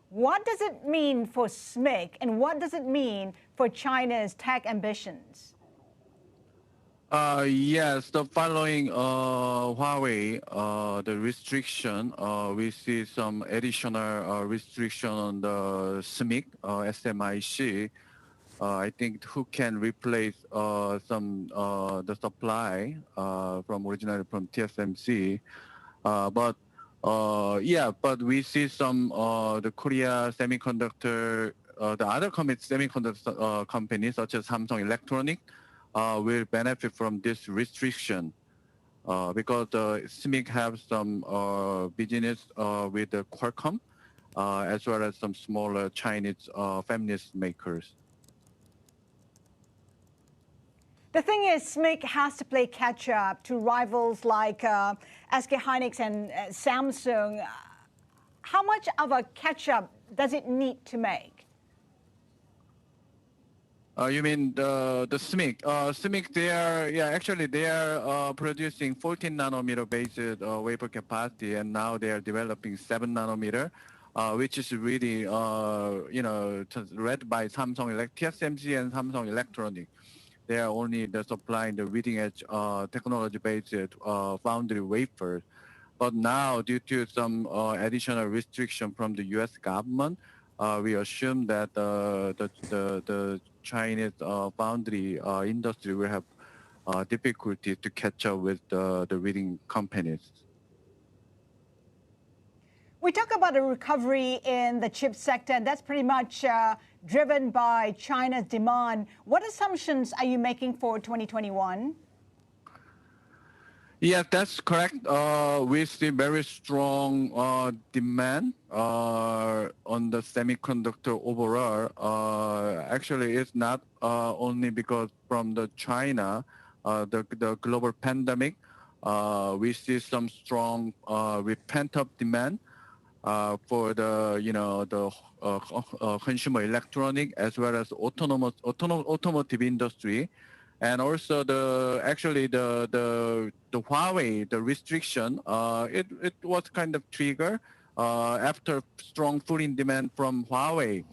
What does it mean for SMIC, and what does it mean for China's tech ambitions? Yes, the following Huawei, the restriction, we see some additional restriction on the SMIC, SMIC. I think who can replace some the supply from originally from TSMC, but we see some the Korea semiconductor, the other semiconductor companies such as Samsung Electronics will benefit from this restriction because SMIC have some business with the Qualcomm as well as some smaller Chinese feminist makers. The thing is, SMIC has to play catch up to rivals like SK Hynix and Samsung. How much of a catch up does it need to make? You mean the SMIC? SMIC, they are producing 14 nanometer based wafer capacity, and now they are developing 7 nanometer, which is really led by Samsung TSMC and Samsung Electronics. They are only supplying the leading edge technology based foundry wafers. But now, due to some additional restriction from the U.S. government, we assume that the Chinese foundry industry will have difficulty to catch up with the leading companies. We talk about a recovery in the chip sector, and that's pretty much driven by China's demand. What assumptions are you making for 2021? Yeah, that's correct. We see very strong demand on the semiconductor overall. Actually, it's not only because from the China, the global pandemic. We see some strong pent-up demand for the consumer electronic as well as automotive industry. And also the Huawei, the restriction, it was kind of trigger after strong pull-in demand from Huawei.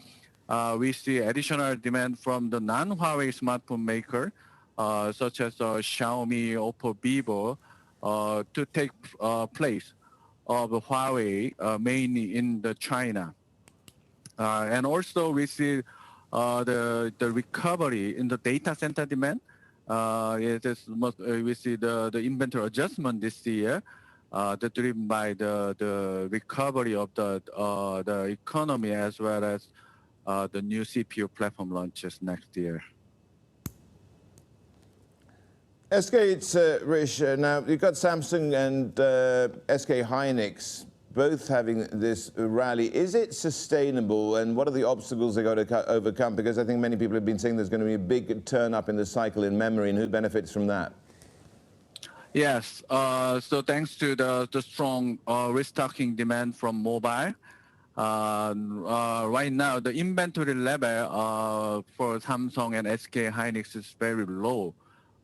We see additional demand from the non-Huawei smartphone maker, such as Xiaomi, Oppo, Vivo, to take place of Huawei, mainly in the China. And also we see the recovery in the data center demand. We see the inventory adjustment this year, driven by the recovery of the economy as well as the new CPU platform launches next year. SK, it's Rish. Now, you've got Samsung and SK Hynix both having this rally. Is it sustainable, and what are the obstacles they've got to overcome? Because I think many people have been saying there's going to be a big turn up in the cycle in memory, and who benefits from that? Yes, so thanks to the strong restocking demand from mobile, right now the inventory level for Samsung and SK Hynix is very low.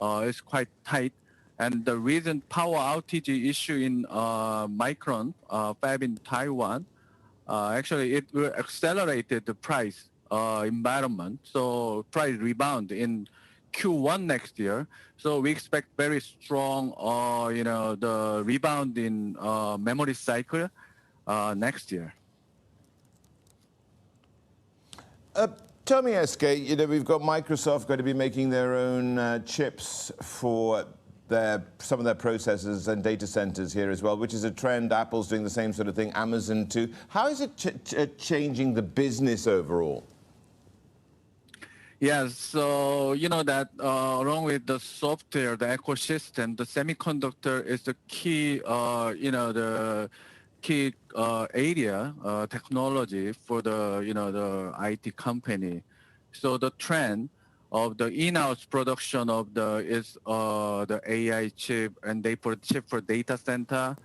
It's quite tight. And the recent power outage issue in Micron fab in Taiwan, actually it will accelerate the price environment. So price rebound in Q1 next year. So we expect very strong, the rebound in memory cycle next year. Tell me, SK, we've got Microsoft going to be making their own chips for some of their processors and data centers here as well, which is a trend. Apple's doing the same sort of thing, Amazon too. How is it changing the business overall? Yes, so you know that along with the software, the ecosystem, the semiconductor is the key, the key area, technology for the IT company. So the trend of the in-house production of the AI chip and chip for data center,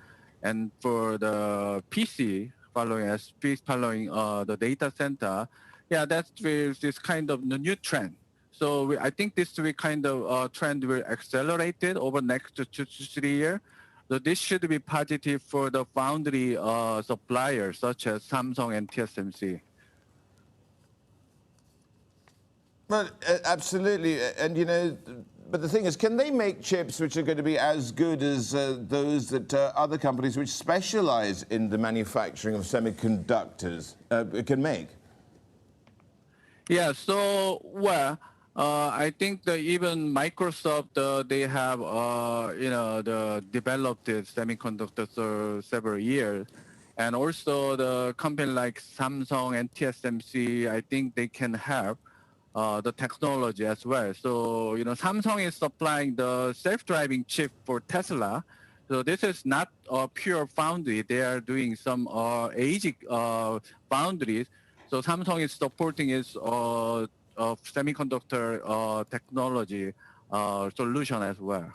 and for the PC following the data center. Yeah, that's this kind of the new trend. So I think this kind of trend will accelerate it over next 2 to 3 years. So this should be positive for the foundry suppliers such as Samsung and TSMC. Well, absolutely. And, you know, but the thing is, can they make chips which are going to be as good as those that other companies which specialize in the manufacturing of semiconductors can make? Yeah, so, well, I think that even Microsoft, they have, developed this semiconductor for several years. And also the company like Samsung and TSMC, I think they can have the technology as well. So, Samsung is supplying the self-driving chip for Tesla. So this is not a pure foundry. They are doing some ASIC foundries. So Samsung is supporting its semiconductor technology solution as well.